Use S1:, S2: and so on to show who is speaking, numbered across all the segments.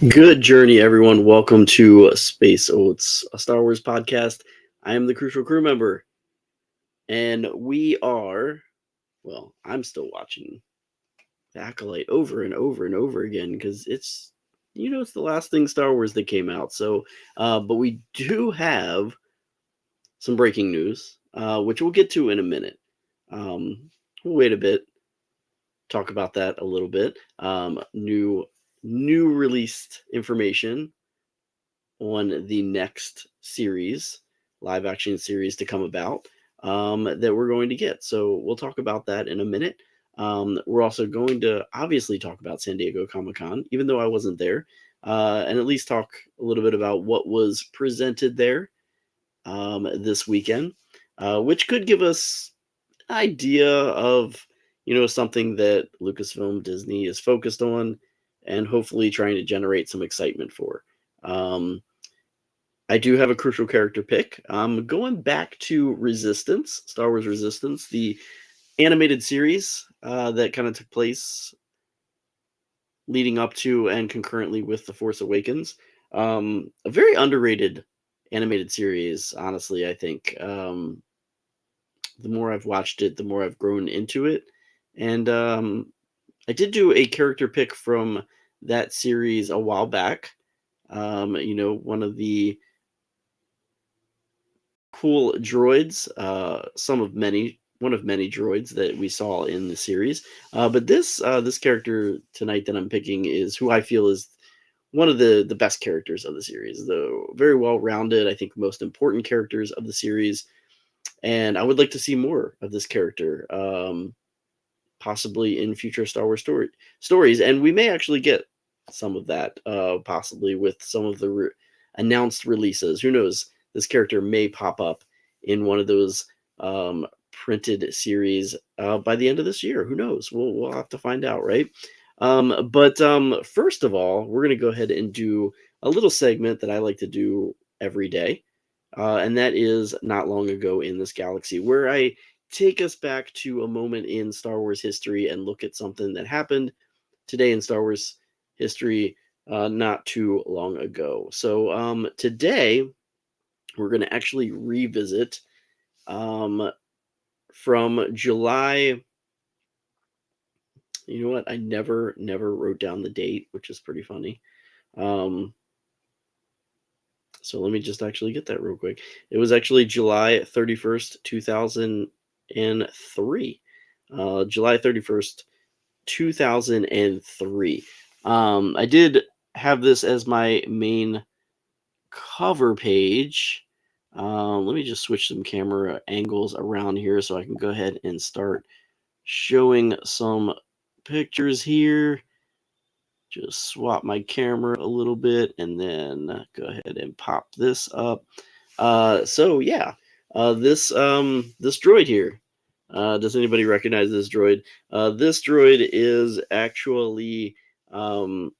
S1: Good journey, everyone. Welcome to Space Oats, a Star Wars podcast. I am the Crucial Crew member, and I'm still watching The Acolyte over and over and over again because it's the last thing Star Wars that came out. But we do have some breaking news, which we'll get to in a minute. We'll wait a bit, talk about that a little bit. New released information on the next series, live action series to come about, that we're going to get. So we'll talk about that in a minute. We're also going to obviously talk about San Diego Comic-Con, even though I wasn't there, and at least talk a little bit about what was presented there this weekend, which could give us an idea of something that Lucasfilm Disney is focused on and hopefully trying to generate some excitement for. I do have a crucial character pick. I'm going back to Resistance, Star Wars Resistance, the animated series that kind of took place leading up to and concurrently with The Force Awakens. A very underrated animated series, honestly, I think. The more I've watched it, the more I've grown into it. And I did do a character pick from that series a while back. One of the cool droids, one of many droids that we saw in the series. But this character tonight that I'm picking is who I feel is one of the best characters of the series, though very well rounded. I think most important characters of the series, and I would like to see more of this character, possibly in future Star Wars stories, and we may actually get some of that, possibly with some of the announced releases. Who knows? This character may pop up in one of those printed series by the end of this year. Who knows? We'll have to find out, right? But first of all, we're going to go ahead and do a little segment that I like to do every day, and that is Not Long Ago in This Galaxy, where I take us back to a moment in Star Wars history and look at something that happened today in Star Wars history not too long ago. So today we're going to actually revisit from July. You know what? I never wrote down the date, which is pretty funny. So let me just actually get that real quick. It was actually July 31st, 2003. July 31st, 2003. I did have this as my main cover page. Let me just switch some camera angles around here so I can go ahead and start showing some pictures here. Just swap my camera a little bit and then go ahead and pop this up. So yeah, this droid here. Does anybody recognize this droid? This droid is actually R4G9.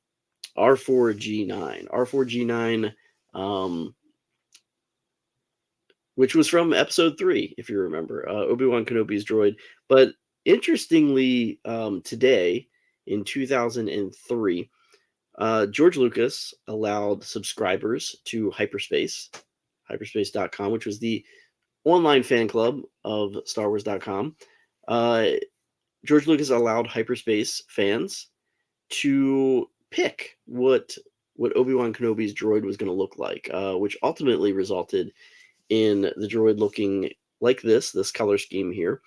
S1: R4G9, which was from Episode 3, if you remember, Obi-Wan Kenobi's droid. But interestingly, today, in 2003, George Lucas allowed subscribers to hyperspace.com, which was the online fan club of StarWars.com. George Lucas allowed hyperspace fans to pick what Obi-Wan Kenobi's droid was going to look like, which ultimately resulted in the droid looking like this color scheme here.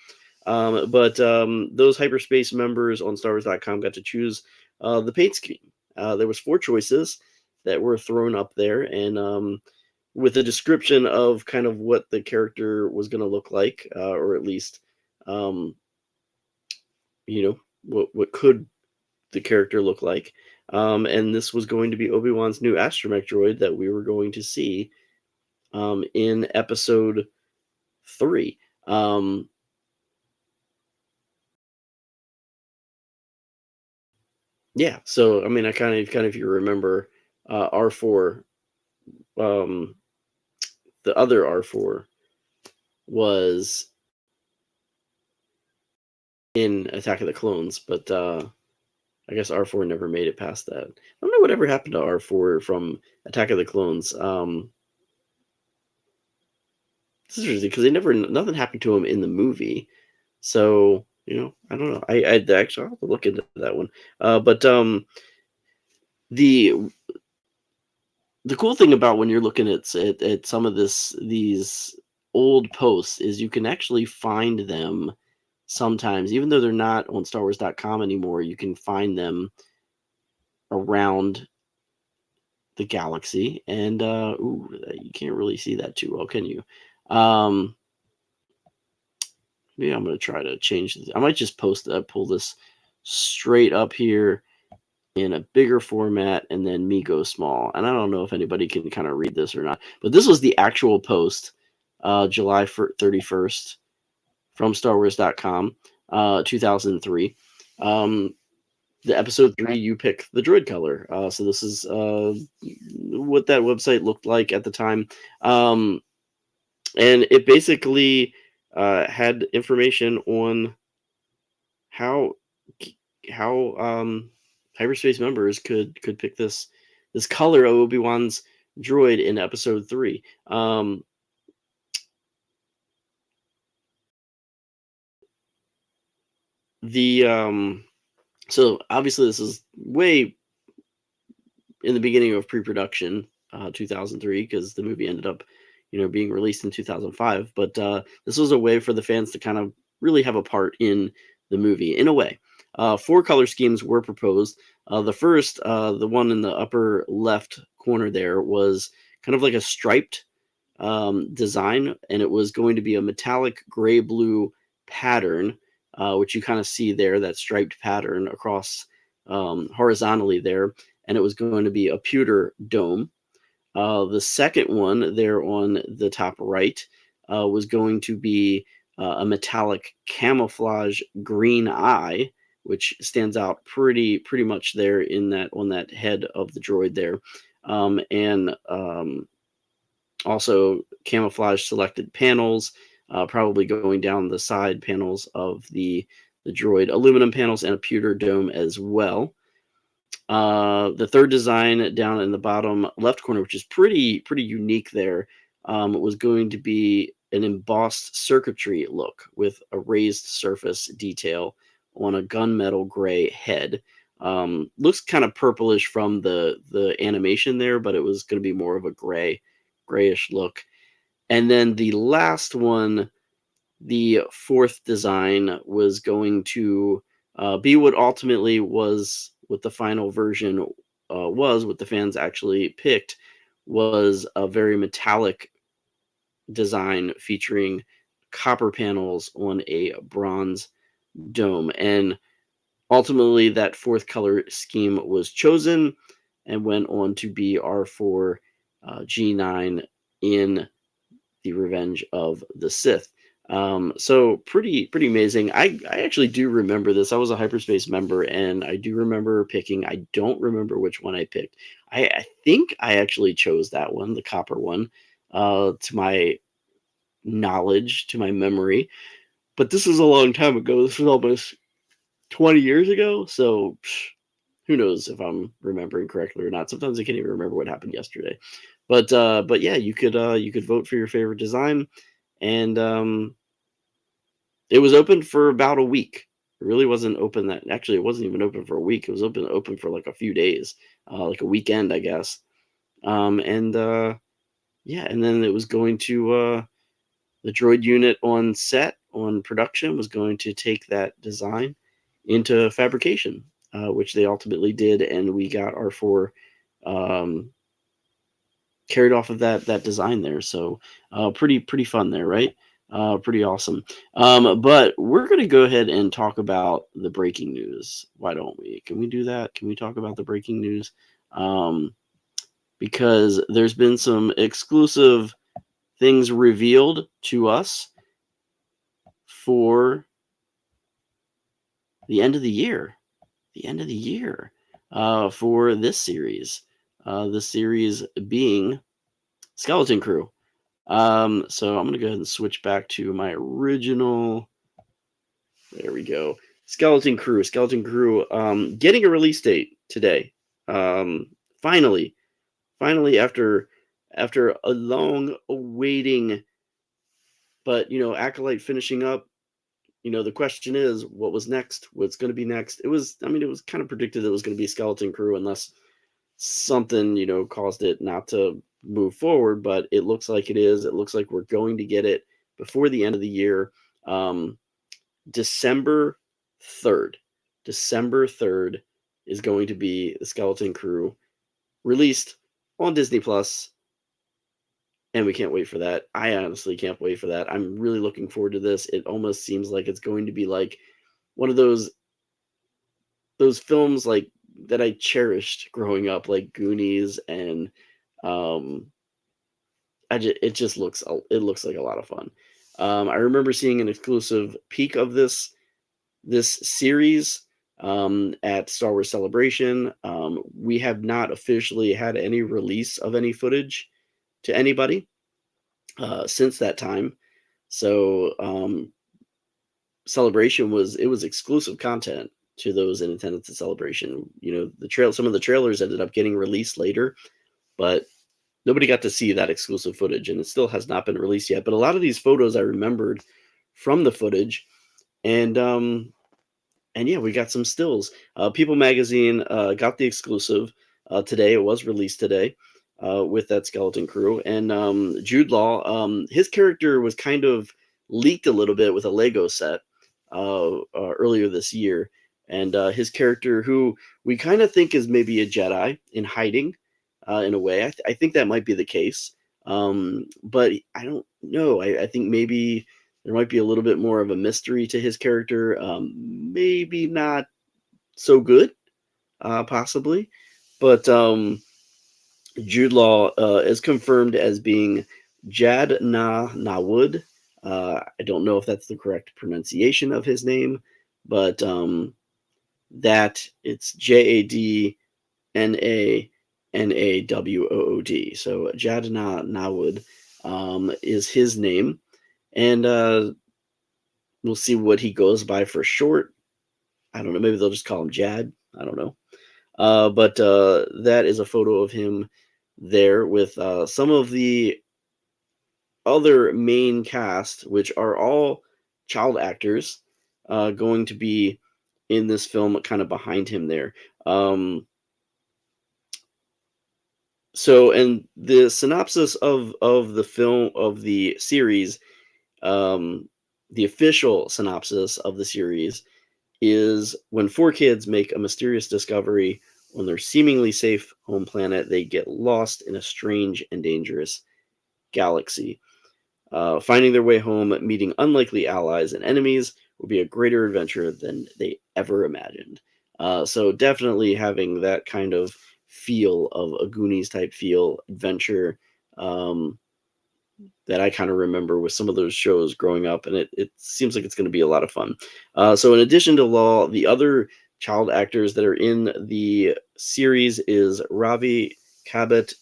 S1: But those hyperspace members on StarWars.com got to choose the paint scheme. There was 4 choices that were thrown up there, and with a description of kind of what the character was going to look like, or at least, what could the character look like. And this was going to be Obi-Wan's new astromech droid that we were going to see in Episode 3. Yeah, so I mean, I kind of, if you remember, R4, the other R4 was in Attack of the Clones, but I guess R4 never made it past that. I don't know whatever happened to R4 from Attack of the Clones. This is interesting because nothing happened to him in the movie. So, I don't know. I actually I'll have to look into that one. But the cool thing about when you're looking at some of these old posts is you can actually find them sometimes, even though they're not on StarWars.com anymore. You can find them around the galaxy, and you can't really see that too well, can you? Maybe I'm going to try to change this. I might just pull this straight up here in a bigger format and then me go small. And I don't know if anybody can kind of read this or not, but this was the actual post, July 31st from StarWars.com, 2003. The episode 3, you pick the droid color. So this is what that website looked like at the time. And it basically had information on how hyperspace members could pick this color of Obi-Wan's droid in episode 3. So obviously this is way in the beginning of pre-production, 2003, because the movie ended up, being released in 2005. But this was a way for the fans to kind of really have a part in the movie, in a way. 4 color schemes were proposed. The first, the one in the upper left corner there, was kind of like a striped design, and it was going to be a metallic gray-blue pattern, which you kind of see there, that striped pattern across horizontally there, and it was going to be a pewter dome. The second one there on the top right was going to be a metallic camouflage green eye, which stands out pretty much there on that head of the droid there, and also camouflage selected panels, probably going down the side panels of the droid, aluminum panels, and a pewter dome as well. The third design down in the bottom left corner, which is pretty unique there, was going to be an embossed circuitry look with a raised surface detail on a gunmetal gray head. Looks kind of purplish from the animation there, but it was going to be more of a grayish look. And then the last one, the fourth design, was going to be what ultimately was what the final version was, what the fans actually picked, was a very metallic design featuring copper panels on a bronze dome. And ultimately, that fourth color scheme was chosen and went on to be R4 G9 in The Revenge of the Sith. So pretty amazing. I actually do remember this. I was a hyperspace member, and I do remember picking. I don't remember which one I picked. I think I actually chose that one, the copper one, to my knowledge, to my memory. But this was a long time ago. This was almost 20 years ago. So who knows if I'm remembering correctly or not. Sometimes I can't even remember what happened yesterday. But yeah, you could vote for your favorite design, and it was open for about a week. It really wasn't open that. Actually, it wasn't even open for a week. It was open for like a few days, like a weekend, I guess. And yeah, and then it was going to the droid unit on set on production was going to take that design into fabrication, which they ultimately did, and we got R4 carried off of that design there. So pretty fun there, right? Pretty awesome. But we're going to go ahead and talk about the breaking news. Why don't we? Can we do that? Can we talk about the breaking news? Because there's been some exclusive things revealed to us for the end of the year. For this series. This series being Skeleton Crew. So I'm going to go ahead and switch back to my original. There we go. Skeleton Crew, getting a release date today. Finally, after a long awaiting, but Acolyte finishing up. The question is, what was next? What's going to be next? It was kind of predicted it was going to be Skeleton Crew, unless something caused it not to move forward. But it looks like it is. It looks like we're going to get it before the end of the year. December 3rd. December 3rd is going to be the Skeleton Crew released on Disney Plus, and we can't wait for that. I honestly can't wait for that. I'm really looking forward to this. It almost seems like it's going to be like one of those films like that I cherished growing up, like Goonies, and it looks like a lot of fun. I remember seeing an exclusive peek of this series at Star Wars Celebration. We have not officially had any release of any footage to anybody since that time. So Celebration was exclusive content to those in attendance at Celebration. Some of the trailers ended up getting released later, but nobody got to see that exclusive footage, and it still has not been released yet. But a lot of these photos I remembered from the footage, and yeah, we got some stills. People Magazine got the exclusive today. It was released today with that Skeleton Crew. And Jude Law, his character was kind of leaked a little bit with a Lego set earlier this year. And his character, who we kind of think is maybe a Jedi in hiding in a way. I think that might be the case. But I don't know. I think maybe there might be a little bit more of a mystery to his character. Maybe not so good, possibly. But Jude Law is confirmed as being Jad Nawud. I don't know if that's the correct pronunciation of his name, but that it's JADNANAWOOD. So Jad Nawud is his name. And we'll see what he goes by for short. I don't know. Maybe they'll just call him Jad. I don't know. But that is a photo of him there with some of the other main cast, which are all child actors, going to be in this film kind of behind him there. So, and the synopsis of the film, of the series, the official synopsis of the series is: when four kids make a mysterious discovery on their seemingly safe home planet, they get lost in a strange and dangerous galaxy. Finding their way home, meeting unlikely allies and enemies will be a greater adventure than they ever imagined. So definitely having that kind of feel of a Goonies type feel, adventure, that I kind of remember with some of those shows growing up, and it seems like it's going to be a lot of fun. So in addition to Law, the other child actors that are in the series is Ravi Kabit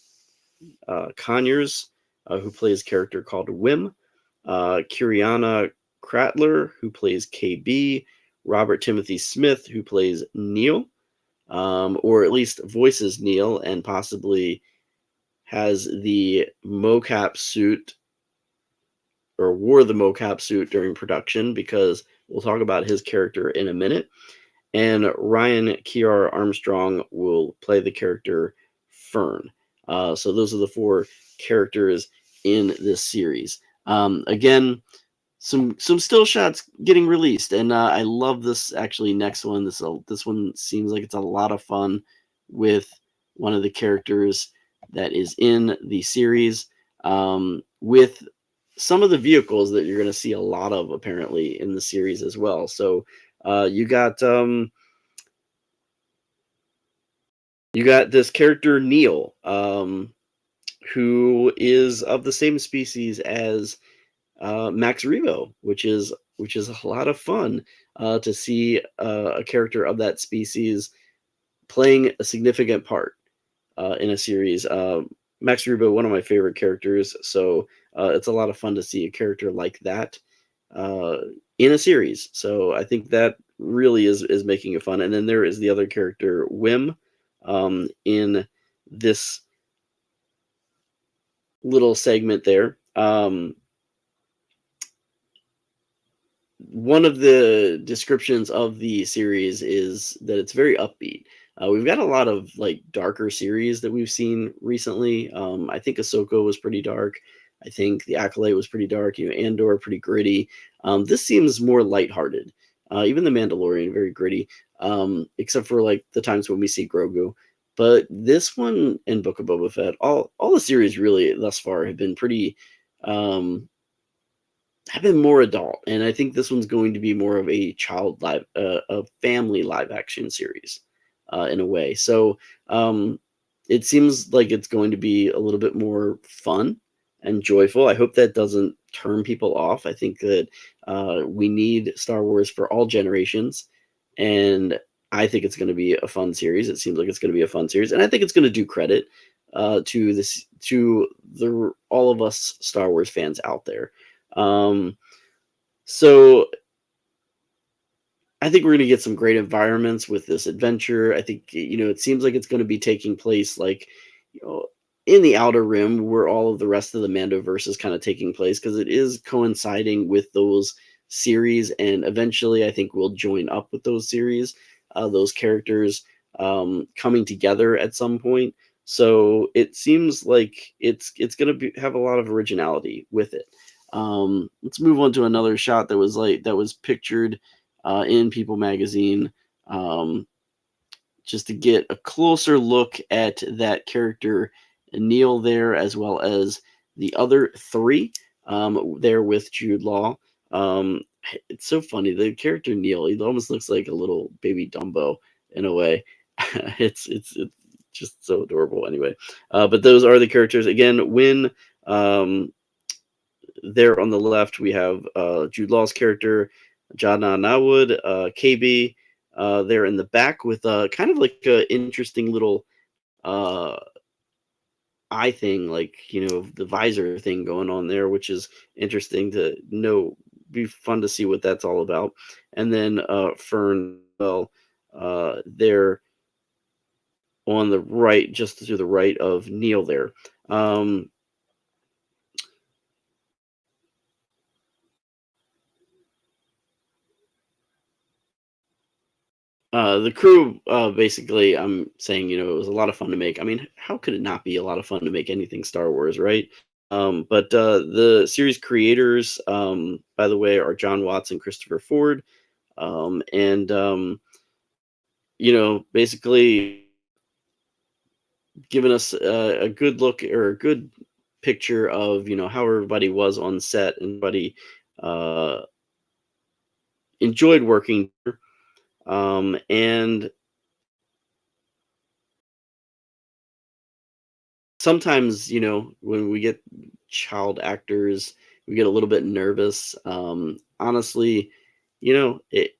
S1: Conyers, who plays a character called Wim, Kiriana Cratler, who plays KB, Robert Timothy Smith, who plays Neil, or at least voices Neil, and possibly has the mocap suit, or wore the mocap suit during production, because we'll talk about his character in a minute. And Ryan Kiar Armstrong will play the character Fern. So those are the four characters in this series. Again, some still shots getting released, and I love this actually next one. This one seems like it's a lot of fun with one of the characters that is in the series, with some of the vehicles that you're going to see a lot of apparently in the series as well. So you got this character Neil, who is of the same species as Max Rebo, which is a lot of fun to see a character of that species playing a significant part in a series. Max Rebo, one of my favorite characters, so it's a lot of fun to see a character like that in a series. So I think that really is making it fun. And then there is the other character, Wim, in this little segment there. One of the descriptions of the series is that it's very upbeat. We've got a lot of like darker series that we've seen recently. I think Ahsoka was pretty dark. I think The Acolyte was pretty dark. Andor pretty gritty. This seems more lighthearted. Even The Mandalorian very gritty, except for like the times when we see Grogu. But this one and Book of Boba Fett, all the series really thus far have been pretty. Have been more adult, and I think this one's going to be more of a a family live action series, in a way. So it seems like it's going to be a little bit more fun and joyful. I hope that doesn't turn people off. I think that we need Star Wars for all generations, and I think it's going to be a fun series. It seems like it's going to be a fun series, and I think it's going to do credit to all of us Star Wars fans out there. So I think we're going to get some great environments with this adventure. I think, it seems like it's going to be taking place like, in the Outer Rim, where all of the rest of the Mandoverse is kind of taking place, because it is coinciding with those series, and eventually I think we'll join up with those series, those characters coming together at some point. So it seems like it's going to have a lot of originality with it. Let's move on to another shot that was pictured in People magazine, just to get a closer look at that character Neil there, as well as the other three there with Jude Law. It's so funny, the character Neil, he almost looks like a little baby Dumbo in a way. It's just so adorable. Anyway, but those are the characters again. When there on the left, we have Jude Law's character, Jana Nawood, KB, there in the back with kind of like an interesting little eye thing, like, the visor thing going on there, which is interesting to know. Be fun to see what that's all about. And then Fern, well, there on the right, just to the right of Neil there. The crew, basically, I'm saying, it was a lot of fun to make. I mean, how could it not be a lot of fun to make anything Star Wars, right? But the series creators, by the way, are John Watts and Christopher Ford. And, basically giving us a good look, or a good picture of, how everybody was on set, and everybody enjoyed working. And sometimes, when we get child actors, we get a little bit nervous. Honestly, it.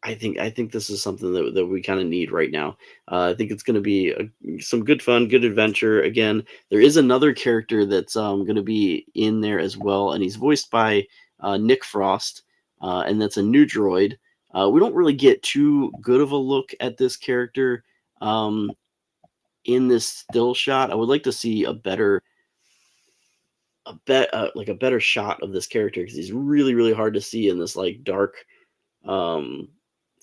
S1: I think this is something that we kind of need right now. I think it's going to be some good fun, good adventure. Again, there is another character that's going to be in there as well, and he's voiced by Nick Frost, and that's a new droid. We don't really get too good of a look at this character in this still shot. I would like to see a better shot of this character, because he's really, really hard to see in this like dark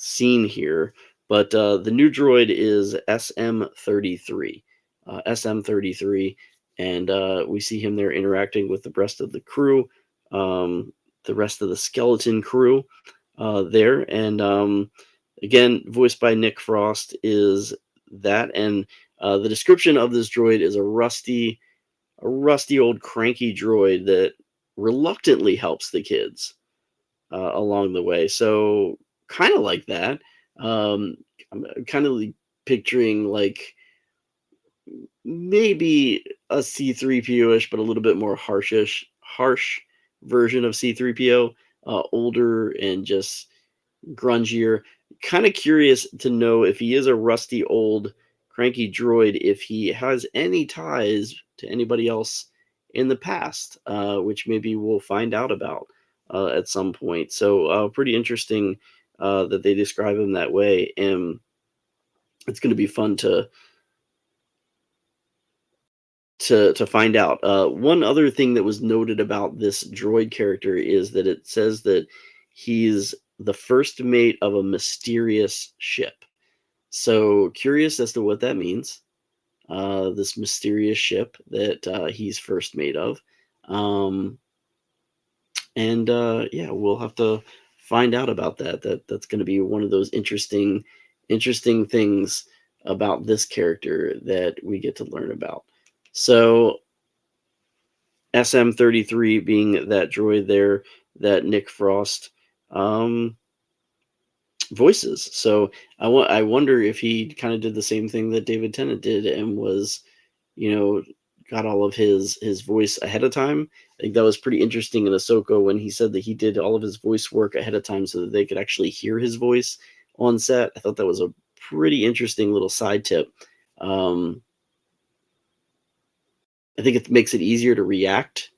S1: scene here. But the new droid is SM-33. SM-33, and we see him there interacting with the rest of the crew, the rest of the skeleton crew there. And again, voiced by Nick Frost is that. And the description of this droid is a rusty old cranky droid that reluctantly helps the kids along the way. So kind of like that. I'm kind of picturing like maybe a C-3PO-ish, but a little bit more harsh version of C-3PO, older and just grungier. Kind of curious to know if he is a rusty old cranky droid, if he has any ties to anybody else in the past, which maybe we'll find out about. at some point. So pretty interesting that they describe him that way, and it's going to be fun to find out. One other thing that was noted about this droid character is that it says that he's the first mate of a mysterious ship. So curious as to what that means. This mysterious ship that he's first mate of. Um, and yeah, we'll have to find out about that. That's going to be one of those interesting things about this character that we get to learn about. So SM-33 being that droid there that Nick Frost um, voices. So I wonder if he kind of did the same thing that David Tennant did and was, you know, got all of his voice ahead of time. I think that was pretty interesting in Ahsoka when he said that he did all of his voice work ahead of time so that they could actually hear his voice on set. I thought that was a pretty interesting little side tip. I think it makes it easier to react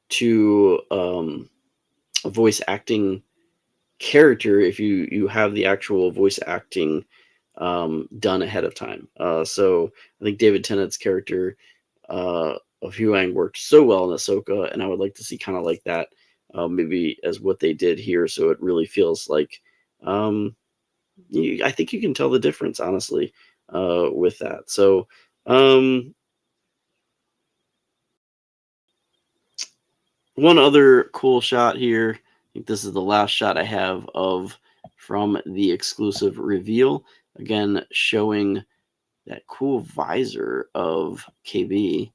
S1: to a voice acting character if you have the actual voice acting done ahead of time. So I think David Tennant's character of Huang worked so well in Ahsoka, and I would like to see kind of like that maybe as what they did here. So it really feels like I think you can tell the difference, honestly, with that. So one other cool shot here. I think this is the last shot I have of from the exclusive reveal. Again, showing that cool visor of KB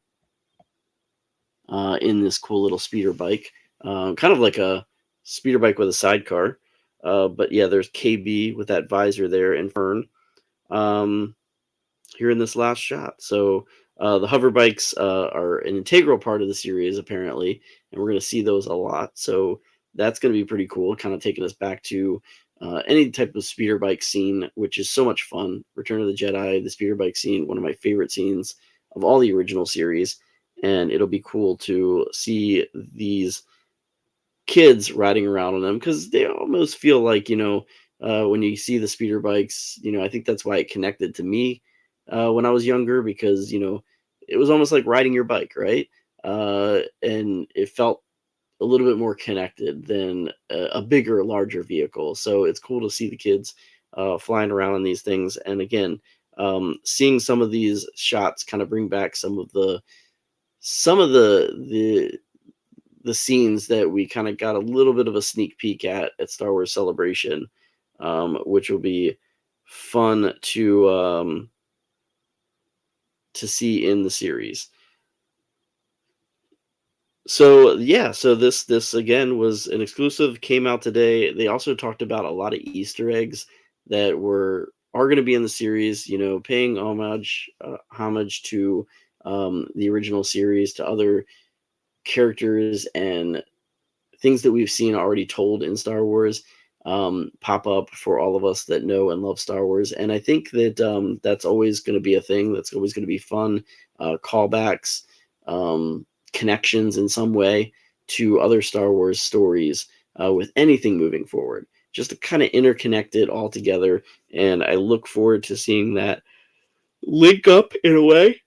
S1: in this cool little speeder bike. Kind of like a speeder bike with a sidecar. But yeah, there's KB with that visor there and Fern here in this last shot. So the hover bikes are an integral part of the series, apparently, and we're going to see those a lot. So that's going to be pretty cool, kind of taking us back to any type of speeder bike scene, which is so much fun. Return of the Jedi, the speeder bike scene, one of my favorite scenes of all the original series. And it'll be cool to see these kids riding around on them because they almost feel like, when you see the speeder bikes, I think that's why it connected to me when I was younger because, it was almost like riding your bike, right? And it felt a little bit more connected than a bigger, larger vehicle. So it's cool to see the kids flying around on these things. And again, seeing some of these shots kind of bring back some of the scenes that we kind of got a little bit of a sneak peek at Star Wars Celebration, which will be fun to see in the series. So yeah, so this again was an exclusive, came out today. They also talked about a lot of Easter eggs that are going to be in the series. Paying homage to the original series, to other characters and things that we've seen already told in Star Wars pop up for all of us that know and love Star Wars. And I think that that's always going to be a thing. That's always going to be fun. Callbacks, connections in some way to other Star Wars stories with anything moving forward. Just to kind of interconnect it all together. And I look forward to seeing that link up in a way,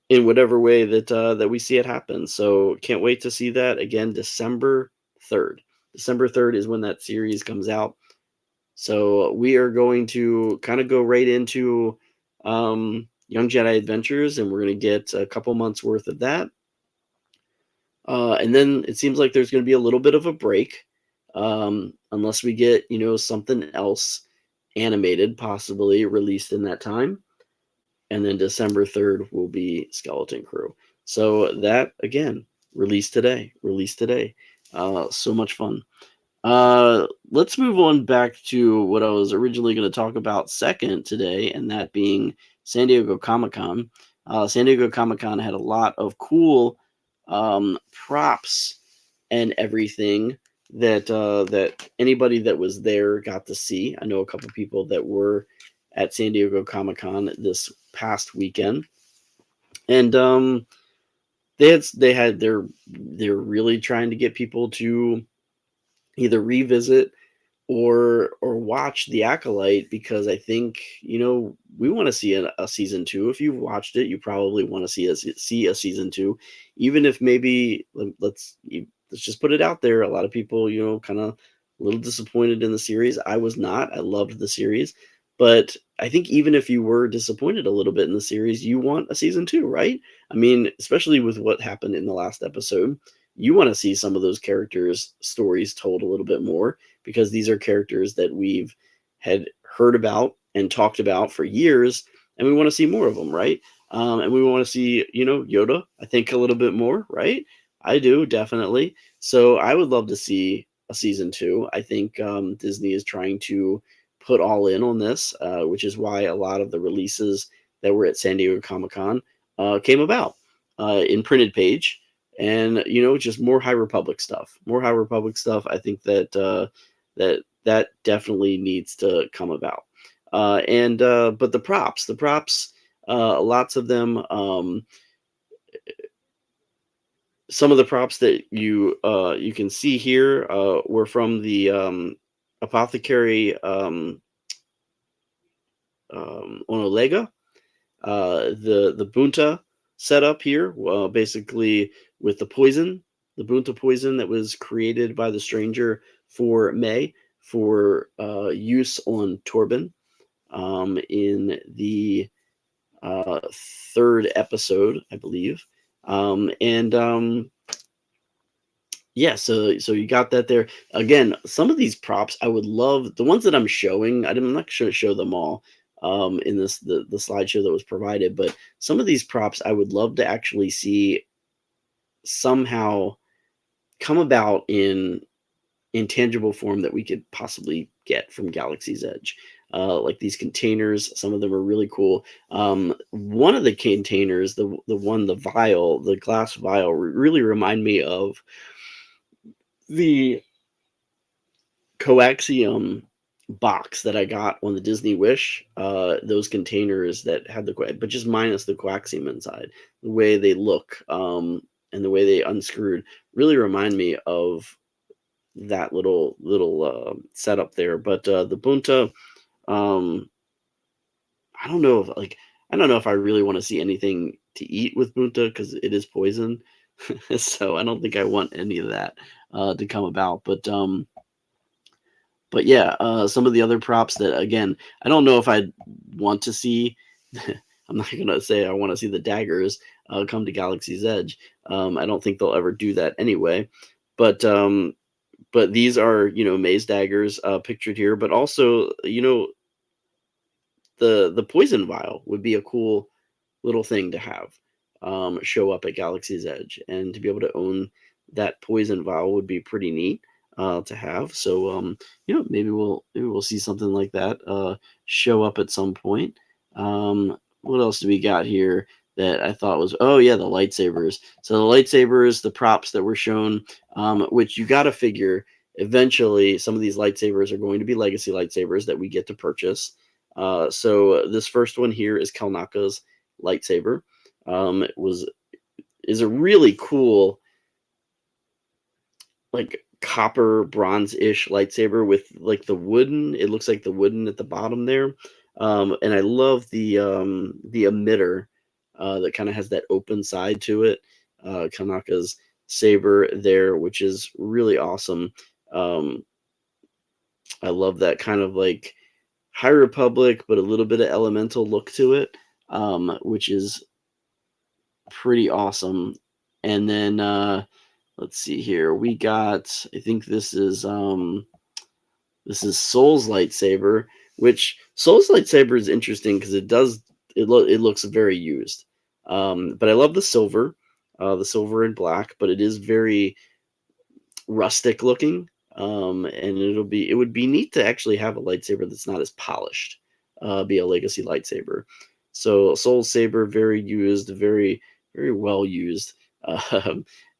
S1: in whatever way that we see it happen. So can't wait to see that again. December 3rd. December 3rd is when that series comes out. So we are going to kind of go right into Young Jedi Adventures, and we're going to get a couple months worth of that. And then it seems like there's going to be a little bit of a break, unless we get, something else animated, possibly released in that time. And then December 3rd will be Skeleton Crew. So that, again, released today. So much fun. Let's move on back to what I was originally going to talk about second today, and that being San Diego Comic-Con. San Diego Comic-Con had a lot of cool props and everything that anybody that was there got to see. I know a couple people that were at San Diego Comic-Con this past weekend, and they're really trying to get people to either revisit or watch The Acolyte, because I think, we want to see a season two. If you've watched it, you probably want to see a season two, even if maybe let's just put it out there. A lot of people, kind of a little disappointed in the series. I was not. I loved the series, but I think even if you were disappointed a little bit in the series, you want a season two, right? I mean, especially with what happened in the last episode, you want to see some of those characters' stories told a little bit more, because these are characters that we've had heard about and talked about for years, and we want to see more of them, right? And we want to see, Yoda, I think, a little bit more, right? I do, definitely. So I would love to see a season two. I think Disney is trying to put all in on this, which is why a lot of the releases that were at San Diego Comic-Con came about in printed page. And, just more High Republic stuff. More High Republic stuff. I think that that definitely needs to come about. But the props, lots of them. Some of the props that you can see here were from the apothecary Onolega, the Bunta setup here, basically with the Bunta poison that was created by the stranger for May for use on Torben in the third episode, I believe. Yeah, so you got that there. Again, some of these props, I would love the ones that I'm showing. I'm not sure to show them all in the slideshow that was provided, but some of these props I would love to actually see somehow come about in tangible form that we could possibly get from Galaxy's Edge. Like these containers, some of them are really cool. One of the containers, the glass vial, really remind me of the coaxium box that I got on the Disney Wish. Those containers that had but just minus the coaxium inside, the way they look and the way they unscrewed really remind me of that little setup there. But the Bunta, I don't know if I really want to see anything to eat with Bunta, because it is poison. So I don't think I want any of that to come about. But yeah, some of the other props that, again, I don't know if I'd want to see. I'm not gonna say I want to see the daggers come to Galaxy's Edge. I don't think they'll ever do that anyway. But these are, Maze daggers pictured here. But also, the poison vial would be a cool little thing to have show up at Galaxy's Edge, and to be able to own that poison vial would be pretty neat to have. So maybe we'll see something like that show up at some point. What else do we got here that I thought was, oh yeah, the lightsabers. So the lightsabers, the props that were shown, which you got to figure eventually some of these lightsabers are going to be legacy lightsabers that we get to purchase. So this first one here is Kelnaka's lightsaber. Is a really cool, like, copper bronze-ish lightsaber with like the wooden. It looks like the wooden at the bottom there. And I love the emitter that kind of has that open side to it. Kanaka's saber there, which is really awesome. I love that kind of like High Republic, but a little bit of elemental look to it, which is pretty awesome. And then let's see here. We got, I think this is Soul's lightsaber, which Soul's lightsaber is interesting because it looks very used. But I love the silver and black, but it is very rustic looking. And it would be neat to actually have a lightsaber that's not as polished, be a legacy lightsaber. So Soul Saber, very used, very, very well used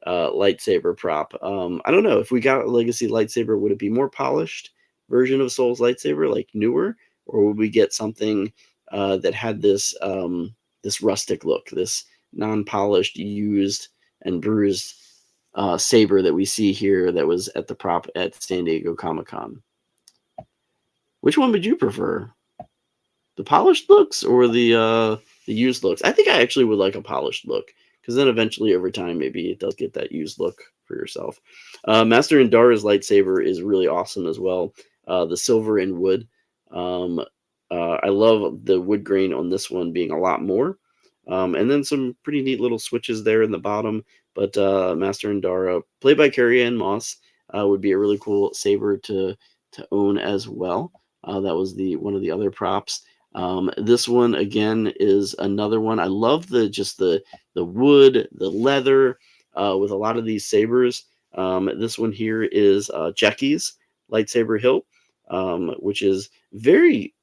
S1: lightsaber prop. I don't know if we got a legacy lightsaber, would it be more polished version of Soul's lightsaber, like newer, or would we get something that had this this rustic look, this non-polished, used and bruised saber that we see here that was at the prop at San Diego Comic-Con. Which one would you prefer? The polished looks or the used looks? I think I actually would like a polished look, because then eventually over time maybe it does get that used look for yourself. Master Indara's lightsaber is really awesome as well. The silver and wood. I love the wood grain on this one being a lot more. And then some pretty neat little switches there in the bottom. But Master Indara, played by Carrie-Anne Moss, would be a really cool saber to own as well. That was one of the other props. This one again is another one. I love the wood, the leather with a lot of these sabers. This one here is Jackie's lightsaber hilt, which is very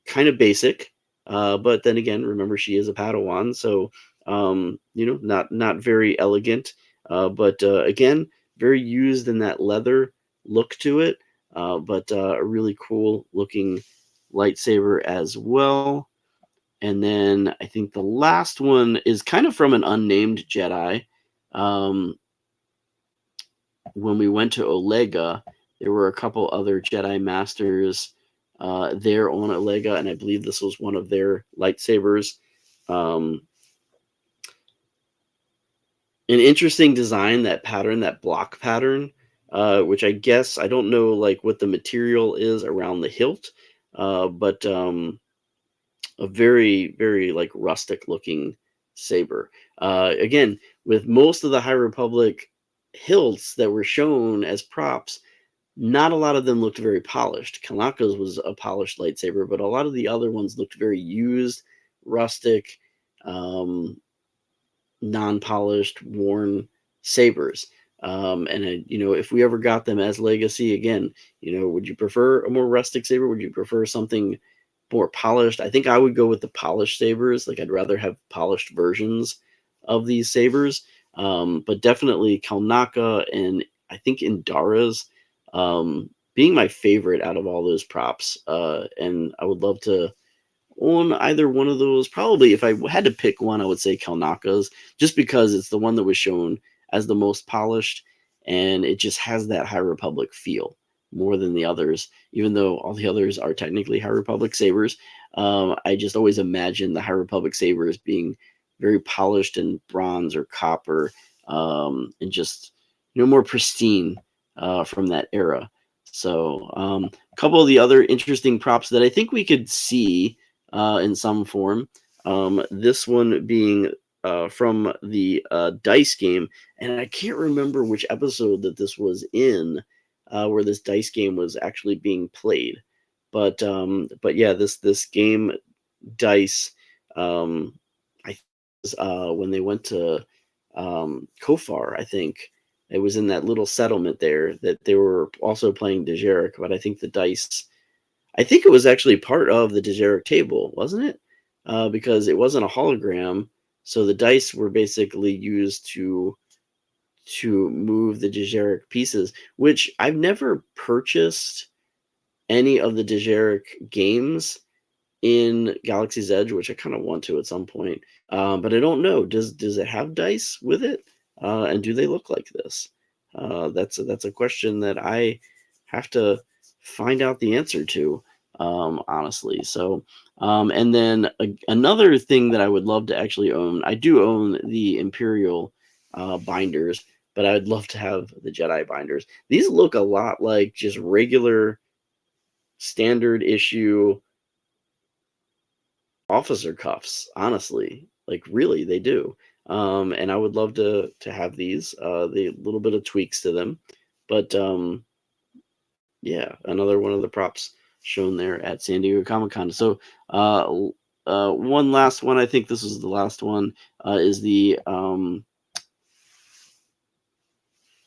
S1: kind of basic, but then again, remember she is a Padawan, so not very elegant, but again, very used in that leather look to it, but a really cool looking lightsaber as well. And then I think the last one is kind of from an unnamed Jedi. When we went to Olega, there were a couple other Jedi Masters there on Olega, and I believe this was one of their lightsabers. An interesting design, that pattern, that block pattern, which I guess, I don't know like what the material is around the hilt, but a very, very like rustic looking saber. Again, with most of the High Republic hilts that were shown as props, not a lot of them looked very polished. Kanaka's was a polished lightsaber, but a lot of the other ones looked very used, rustic, non-polished, worn sabers. And if we ever got them as legacy again, would you prefer a more rustic saber? Would you prefer something more polished? I think I would go with the polished sabers. Like, I'd rather have polished versions of these sabers. But definitely Kalnaka and I think Indara's being my favorite out of all those props. And I would love to own either one of those. Probably if I had to pick one, I would say Kalnaka's, just because it's the one that was shown as the most polished, and it just has that High Republic feel more than the others, even though all the others are technically High Republic sabers. I just always imagine the High Republic sabers being very polished in bronze or copper, and just more pristine from that era. So a couple of the other interesting props that I think we could see in some form. This one being from the dice game, and I can't remember which episode that this was in, where this dice game was actually being played. But yeah, this game dice, I think when they went to Kofar, I think it was in that little settlement there that they were also playing Dejarik. But I think the dice, I think it was actually part of the Dejarik table, wasn't it? Because it wasn't a hologram, so the dice were basically used to move the Dejarik pieces, which I've never purchased any of the Dejarik games in Galaxy's Edge, which I kind of want to at some point. But I don't know. Does it have dice with it? And do they look like this? That's a question that I have to find out the answer to, honestly. So, and then another thing that I would love to actually own, I do own the Imperial binders, but I would love to have the Jedi binders. These look a lot like just regular standard issue officer cuffs, honestly. Like, really, they do. And I would love to have these, the little bit of tweaks to them. But yeah, another one of the props shown there at San Diego Comic-Con. So one last one, I think this is the last one, is the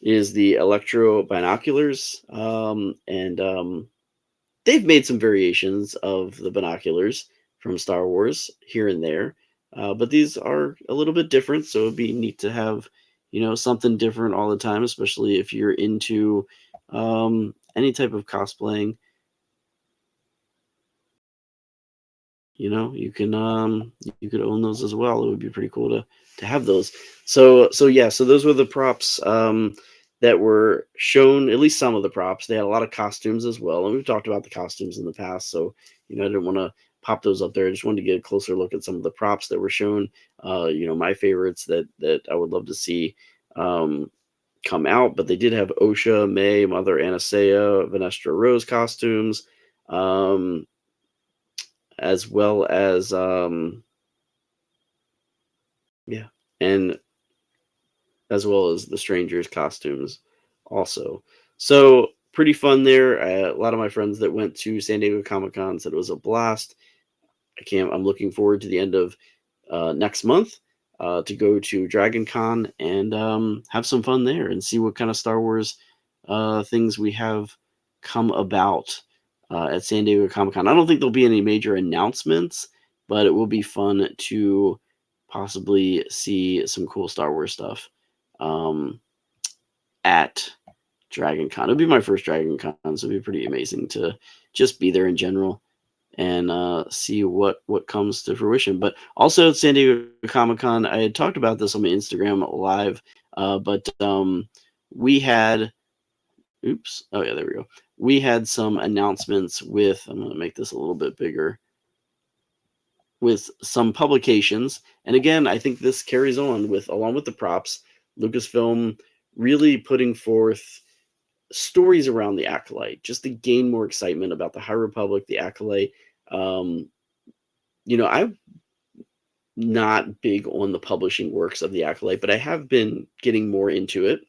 S1: Electro binoculars. And they've made some variations of the binoculars from Star Wars here and there. But these are a little bit different, so it'd be neat to have, something different all the time, especially if you're into any type of cosplaying. You could own those as well. It would be pretty cool to have those. So those were the props that were shown. At least some of the props. They had a lot of costumes as well, and we've talked about the costumes in the past. So I didn't want to pop those up there. I just wanted to get a closer look at some of the props that were shown. My favorites that I would love to see um, come out. But they did have Osha, May, Mother Anastasia, Vanestra Rose costumes, um, as well as yeah, and as well as the strangers costumes also. So pretty fun there. A lot of my friends that went to San Diego Comic Con said it was a blast. I'm looking forward to the end of next month to go to Dragon Con and have some fun there and see what kind of Star Wars things we have come about at San Diego Comic Con. I don't think there'll be any major announcements, but it will be fun to possibly see some cool Star Wars stuff um, at Dragon Con. It'll be my first Dragon Con, so it'll be pretty amazing to just be there in general and see what comes to fruition. But also at San Diego Comic Con, I had talked about this on my Instagram live, but we had, oops, oh yeah, there we go. We had some announcements with, I'm going to make this a little bit bigger, with some publications. And again, I think this carries on with, along with the props, Lucasfilm really putting forth stories around the Acolyte just to gain more excitement about the High Republic, the Acolyte. Um, I'm not big on the publishing works of the Acolyte, but I have been getting more into it.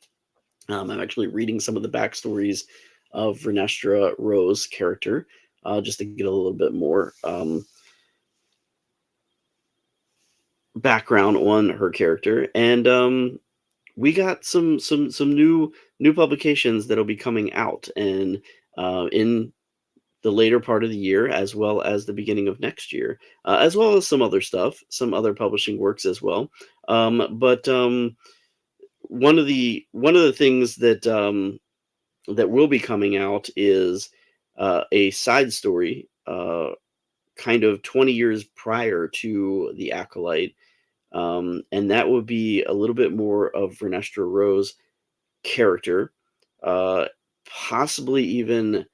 S1: I'm actually reading some of the backstories of Vernestra Rose character just to get a little bit more background on her character, and we got some new publications that'll be coming out and in the later part of the year, as well as the beginning of next year, as well as some other stuff, some other publishing works as well. But one of the things that will be coming out is a side story, kind of 20 years prior to the Acolyte, and that would be a little bit more of Vernestra Rose character, uh, possibly even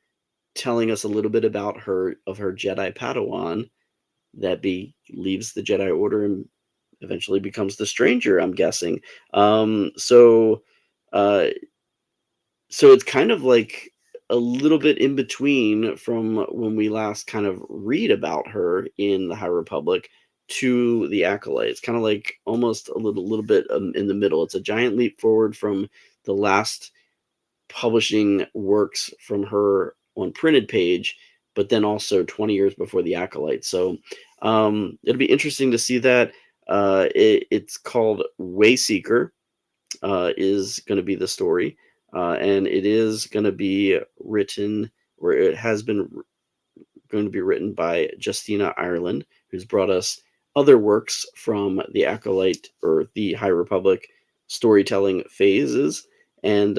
S1: telling us a little bit about her Jedi Padawan that leaves the Jedi Order and eventually becomes the Stranger, I'm guessing. Uh, so it's kind of like a little bit in between from when we last kind of read about her in the High Republic to the Acolyte. It's kind of like almost a little bit in the middle. It's a giant leap forward from the last publishing works from her on printed page, but then also 20 years before the Acolyte. So it'll be interesting to see that. It's called Wayseeker, is going to be the story, and it is going to be written, or it has been going to be written by Justina Ireland, who's brought us other works from the Acolyte or the High Republic storytelling phases, and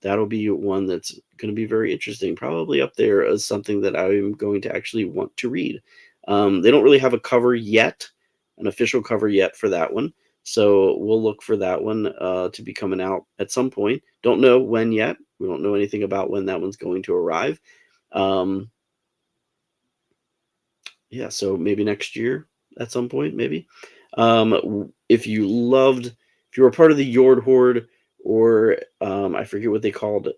S1: that'll be one that's going to be very interesting, probably up there as something that I'm going to actually want to read. They don't really have a cover yet, an official cover yet for that one, so we'll look for that one to be coming out at some point. Don't know when yet. We don't know anything about when that one's going to arrive. Um, yeah, so maybe next year at some point, maybe. If you were part of the Yord Horde, or I forget what they called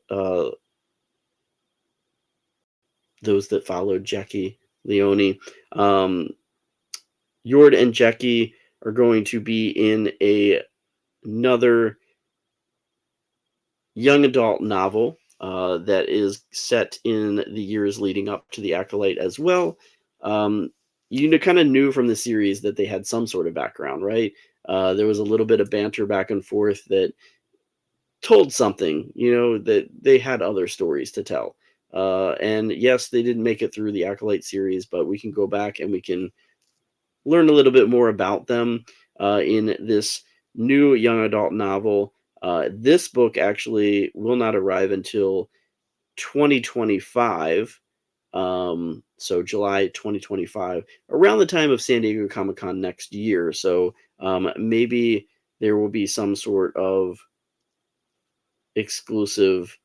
S1: those that followed Jackie Leone. Yord and Jackie are going to be in another young adult novel that is set in the years leading up to the Acolyte as well. Kind of knew from the series that they had some sort of background, right? There was a little bit of banter back and forth that told something, that they had other stories to tell. And yes, they didn't make it through the Acolyte series, but we can go back and we can learn a little bit more about them in this new young adult novel. This book actually will not arrive until 2025. So July 2025, around the time of San Diego Comic Con next year. So maybe there will be some sort of exclusive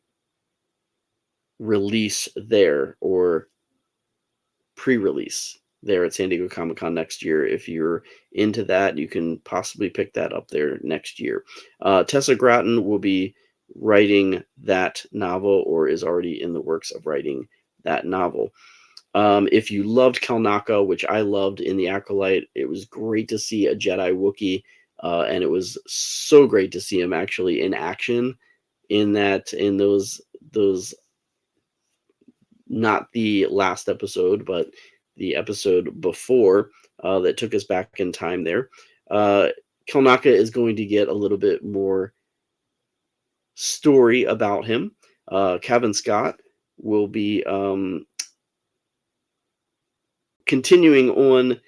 S1: release there, or pre-release there at San Diego Comic-Con next year. If you're into that, you can possibly pick that up there next year. Tessa Gratton will be writing that novel, or is already in the works of writing that novel. If you loved Kalnaka, which I loved in The Acolyte, it was great to see a Jedi Wookiee, and it was so great to see him actually in action in those not the last episode, but the episode before that took us back in time there. Kalnaka is going to get a little bit more story about him. Kevin Scott will be continuing on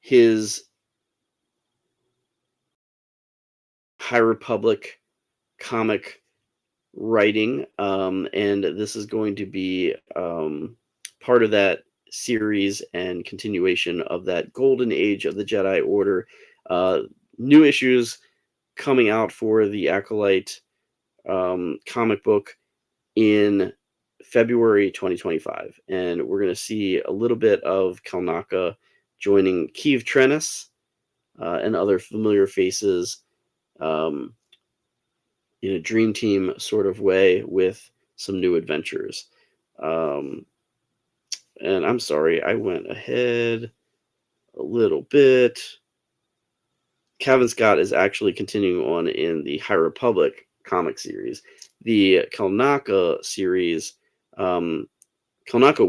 S1: his High Republic comic writing, and this is going to be part of that series and continuation of that golden age of the Jedi Order. New issues coming out for the Acolyte comic book in February 2025, and we're going to see a little bit of Kalnaka joining Keeve Trennis and other familiar faces in a dream team sort of way with some new adventures. And I'm sorry, I went ahead a little bit. Kevin Scott is actually continuing on in the High Republic comic series. The Kalnaka series, Kalnaka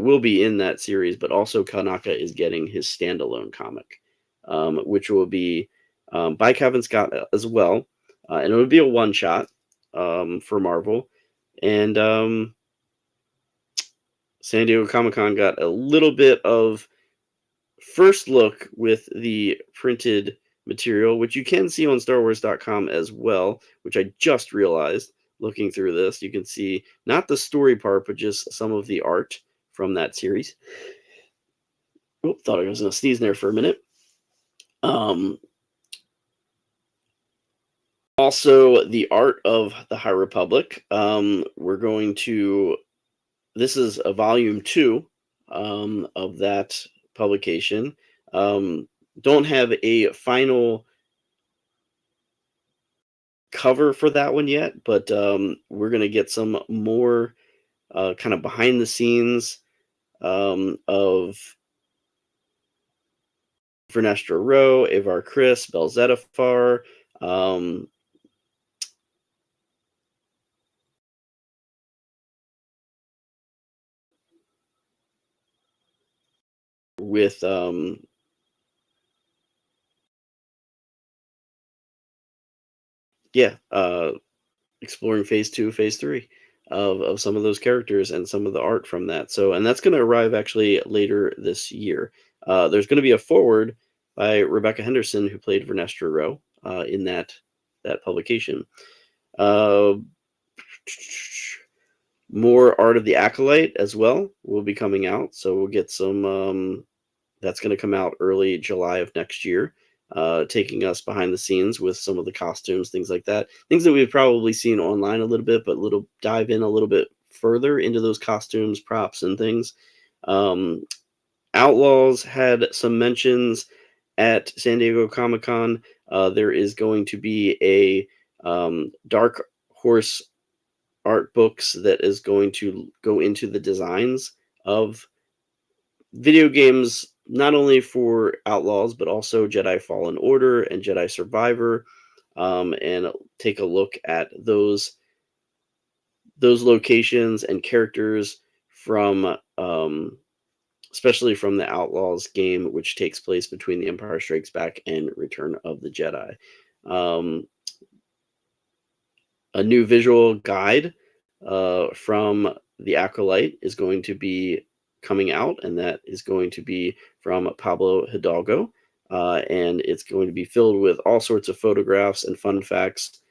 S1: will be in that series, but also Kalnaka is getting his standalone comic, which will be by Kevin Scott as well. And it would be a one-shot for Marvel. And San Diego Comic-Con got a little bit of first look with the printed material, which you can see on StarWars.com as well, which I just realized looking through this. You can see not the story part, but just some of the art from that series. Oh, thought I was going to sneeze there for a minute. Also, the art of the High Republic. We're going to... This is a volume 2 of that publication. Don't have a final cover for that one yet, but we're going to get some more kind of behind the scenes of Vernestra Rowe, Avar Kriss, Bel Zettifar, with exploring phase 2, phase 3 of some of those characters and some of the art from that. So, and that's going to arrive actually later this year. There's going to be a foreword by Rebecca Henderson, who played Vernestra Rowe in that publication. More art of the Acolyte as well will be coming out. So we'll get some, that's going to come out early July of next year, taking us behind the scenes with some of the costumes, things like that. Things that we've probably seen online a little bit, but dive in a little bit further into those costumes, props, and things. Outlaws had some mentions at San Diego Comic-Con. There is going to be a Dark Horse art books that is going to go into the designs of video games, not only for Outlaws, but also Jedi Fallen Order and Jedi Survivor, and take a look at those locations and characters from, especially from the Outlaws game, which takes place between The Empire Strikes Back and Return of the Jedi. A new visual guide from The Acolyte is going to be coming out, and that is going to be from Pablo Hidalgo, and it's going to be filled with all sorts of photographs and fun facts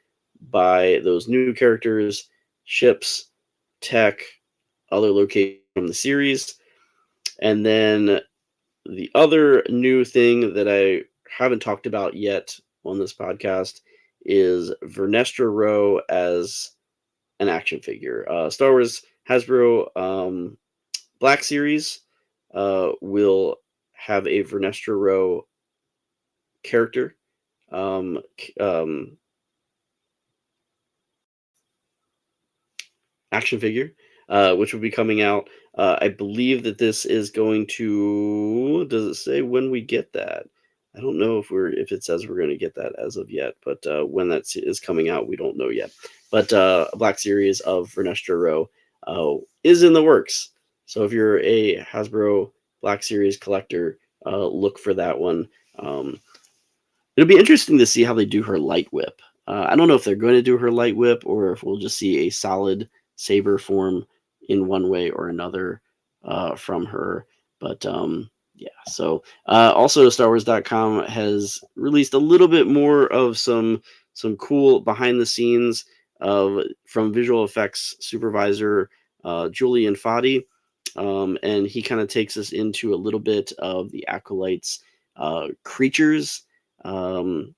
S1: by those new characters, ships, tech, other locations from the series. And then the other new thing that I haven't talked about yet on this podcast is Vernestra Rowe as an action figure. Star Wars Hasbro Black Series will have a Vernestra Rowe character. Action figure, which will be coming out. I believe that this is going to. Does it say when we get that? I don't know if it says we're going to get that as of yet, but when that is coming out, we don't know yet. But a Black Series of Vernestra Rowe is in the works. So if you're a Hasbro Black Series collector, look for that one. It'll be interesting to see how they do her light whip. I don't know if they're going to do her light whip or if we'll just see a solid saber form in one way or another from her. But yeah, so also StarWars.com has released a little bit more of some cool behind the scenes from visual effects supervisor Julian Fadi. And he kind of takes us into a little bit of the Acolytes creatures and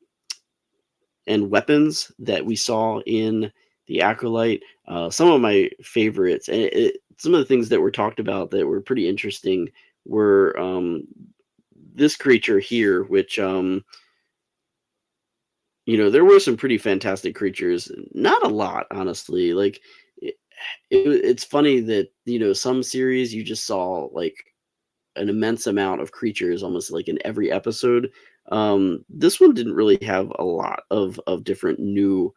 S1: weapons that we saw in the Acolyte. Some of my favorites, and some of the things that were talked about that were pretty interesting were this creature here, which there were some pretty fantastic creatures. Not a lot, honestly. Like it's funny that some series you just saw like an immense amount of creatures almost like in every episode. This one didn't really have a lot of different new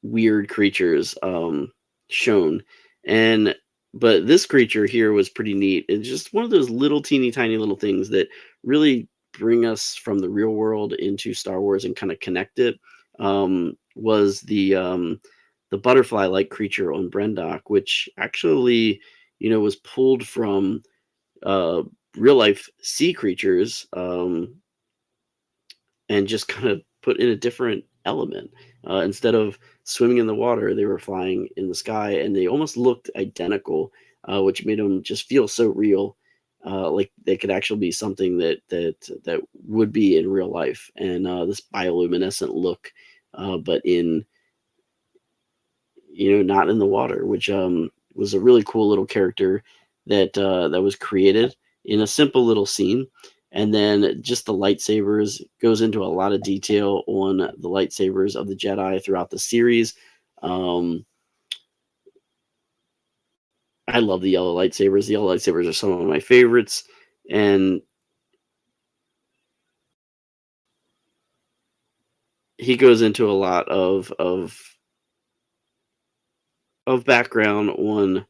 S1: weird creatures shown, but this creature here was pretty neat. It's just one of those little teeny tiny little things that really bring us from the real world into Star Wars and kind of connect it. Was the butterfly like creature on Brendok, which actually was pulled from real life sea creatures and just kind of put in a different element. Instead of swimming in the water, they were flying in the sky, and they almost looked identical, which made them just feel so real, like they could actually be something that would be in real life. And this bioluminescent look, but in not in the water, which was a really cool little character that was created in a simple little scene. And then just the lightsabers goes into a lot of detail on the lightsabers of the Jedi throughout the series. I love the yellow lightsabers. The yellow lightsabers are some of my favorites. And he goes into a lot of background on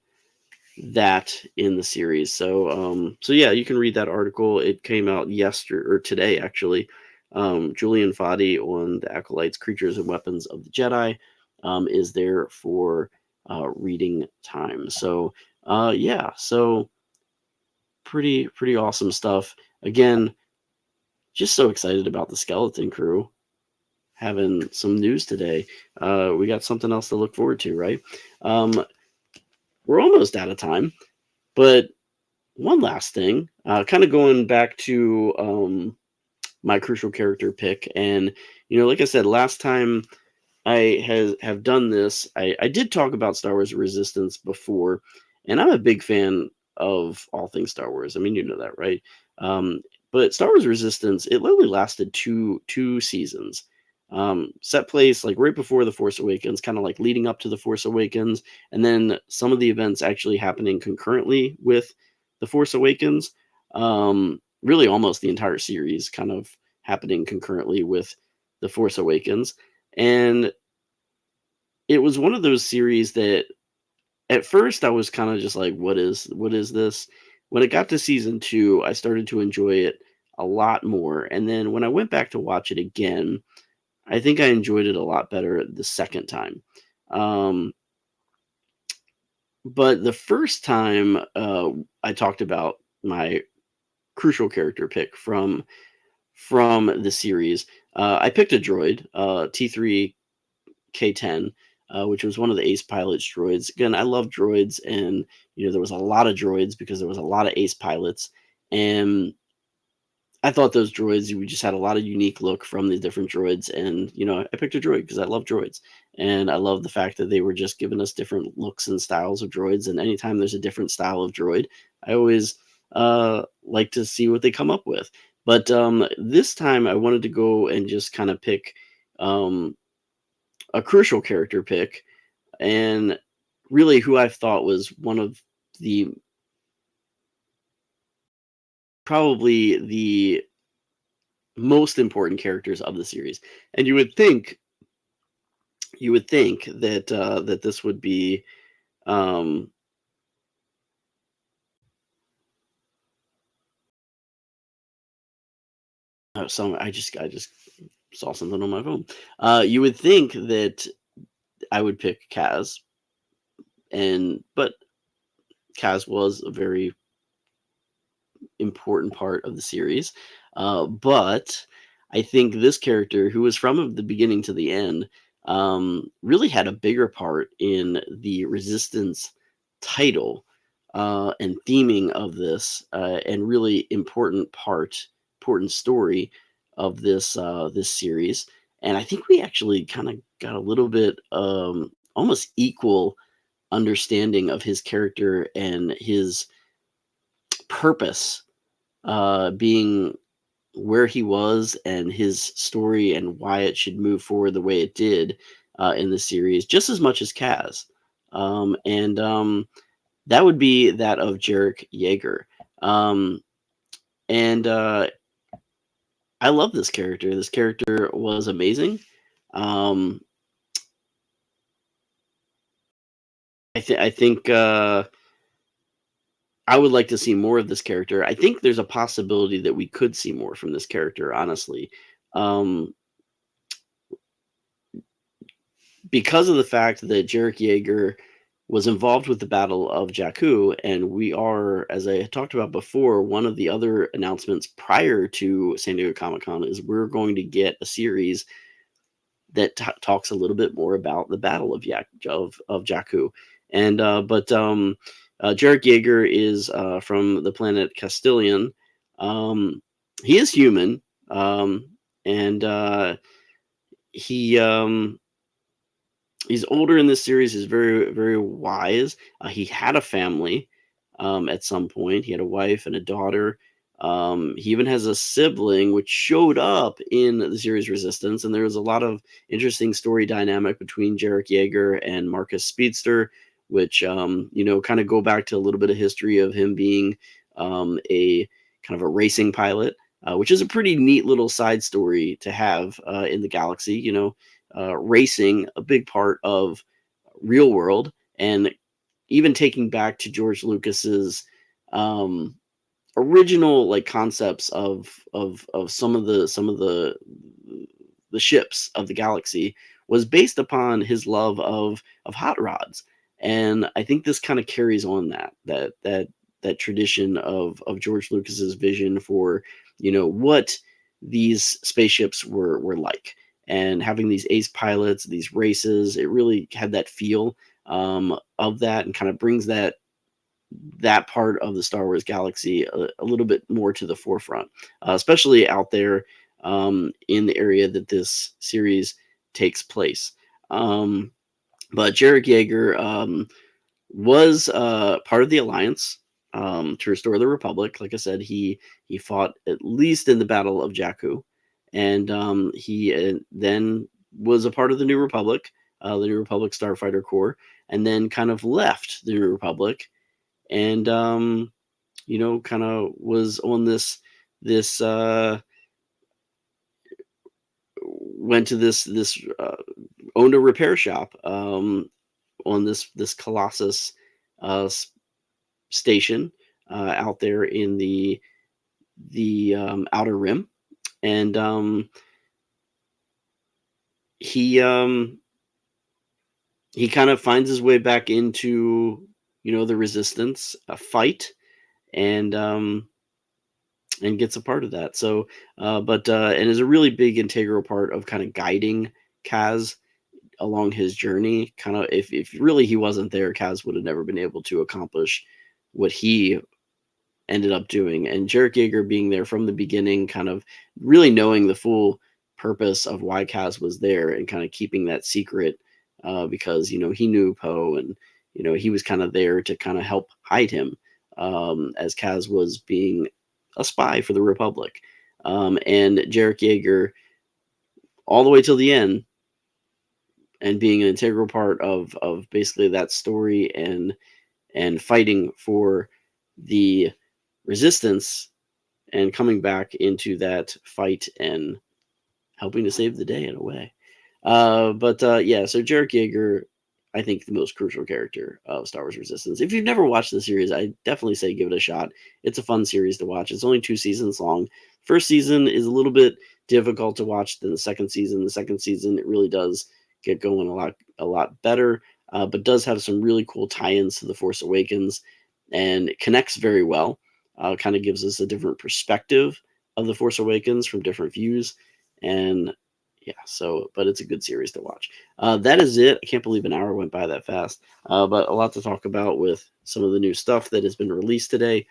S1: that in the series. So yeah, you can read that article. It came out yesterday or today actually. Julian Fadi on the Acolytes, Creatures and Weapons of the Jedi is there for reading time. So yeah, so pretty awesome stuff. Again, just so excited about the Skeleton Crew having some news today. We got something else to look forward to, right? We're almost out of time, but one last thing, kind of going back to my crucial character pick. And, like I said, last time I have done this, I did talk about Star Wars Resistance before, and I'm a big fan of all things Star Wars. I mean, you know that, right? But Star Wars Resistance, it literally lasted two seasons. Set place like right before The Force Awakens, kind of like leading up to The Force Awakens, and then some of the events actually happening concurrently with The Force Awakens. Really almost the entire series kind of happening concurrently with The Force Awakens. And it was one of those series that at first I was kind of just like, what is this? When it got to season 2, I started to enjoy it a lot more. And then when I went back to watch it again, I think I enjoyed it a lot better the second time. But the first time I talked about my crucial character pick from the series, I picked a droid, T3K10, which was one of the Ace Pilots droids. Again, I love droids, and there was a lot of droids because there was a lot of Ace Pilots, and I thought those droids, we just had a lot of unique look from the different droids, and I picked a droid because I love droids, and I love the fact that they were just giving us different looks and styles of droids. And anytime there's a different style of droid, I always like to see what they come up with. But this time, I wanted to go and just kind of pick um, a crucial character pick, and really who I thought was one of the probably the most important characters of the series. And you would think that that this would be um some I just saw something on my phone. You would think that I would pick Kaz, but Kaz was a very important part of the series. But I think this character, who was from the beginning to the end, really had a bigger part in the Resistance title and theming of this, and really important story of this series. And I think we actually kind of got a little bit almost equal understanding of his character and his purpose, being where he was and his story and why it should move forward the way it did in the series, just as much as Kaz. And that would be that of Jarek Yeager. And I love this character. This character was amazing. Um, I think I would like to see more of this character. I think there's a possibility that we could see more from this character, honestly. Um, because of the fact that Jarek Yeager was involved with the Battle of Jakku, and we are, as I talked about before, one of the other announcements prior to San Diego Comic-Con is we're going to get a series that talks a little bit more about the Battle of Jakku. And Jarek Yeager is from the planet Castilian. He is human, and he he's older in this series. He's very very wise. He had a family at some point. He had a wife and a daughter. He even has a sibling which showed up in the series Resistance, and there was a lot of interesting story dynamic between Jarek Yeager and Marcus Speedster, which kind of go back to a little bit of history of him being a kind of a racing pilot, which is a pretty neat little side story to have in the galaxy. Racing, a big part of real world, and even taking back to George Lucas's original like concepts of some of the ships of the galaxy was based upon his love of hot rods. And I think this kind of carries on that tradition of George Lucas's vision for what these spaceships were like, and having these ace pilots, these races. It really had that feel of that, and kind of brings that part of the Star Wars galaxy a little bit more to the forefront, especially out there in the area that this series takes place. But Jarek Yeager was part of the Alliance to restore the Republic. Like I said, he fought at least in the Battle of Jakku, and he then was a part of the New Republic, the New Republic Starfighter Corps, and then kind of left the New Republic, and kind of was on this went to this owned a repair shop on this Colossus station out there in the Outer Rim, and he kind of finds his way back into the Resistance fight, and gets a part of that. So, and is a really big integral part of kind of guiding Kaz along his journey. Kind of, if really he wasn't there, Kaz would have never been able to accomplish what he ended up doing. And Jarek Yeager being there from the beginning, kind of really knowing the full purpose of why Kaz was there and kind of keeping that secret because, he knew Poe and, he was kind of there to kind of help hide him as Kaz was being a spy for the Republic. And Jarek Yeager, all the way till the end, and being an integral part of basically that story and fighting for the resistance and coming back into that fight and helping to save the day in a way. Yeah, so Jarek Yeager, I think the most crucial character of Star Wars Resistance. If you've never watched the series, I definitely say give it a shot. It's a fun series to watch. It's only 2 seasons long. First season is a little bit difficult to watch than the second season. The second season, it really does get going a lot better, but does have some really cool tie-ins to The Force Awakens, and it connects very well. Kind of gives us a different perspective of The Force Awakens from different views, and yeah, but it's a good series to watch. That is it. I can't believe an hour went by that fast, but a lot to talk about with some of the new stuff that has been released today.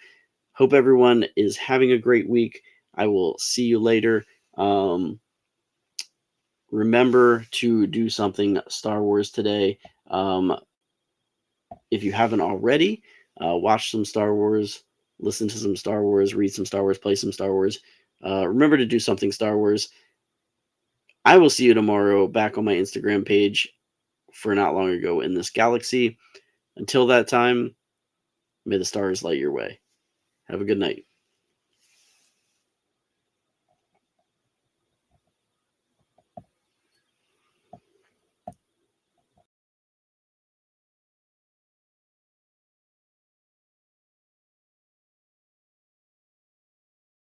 S1: Hope everyone is having a great week. I will see you later. Remember to do something Star Wars today. If you haven't already, watch some Star Wars, listen to some Star Wars, read some Star Wars, play some Star Wars. Remember to do something Star Wars. I will see you tomorrow back on my Instagram page for Not Long Ago in This Galaxy. Until that time, may the stars light your way. Have a good night.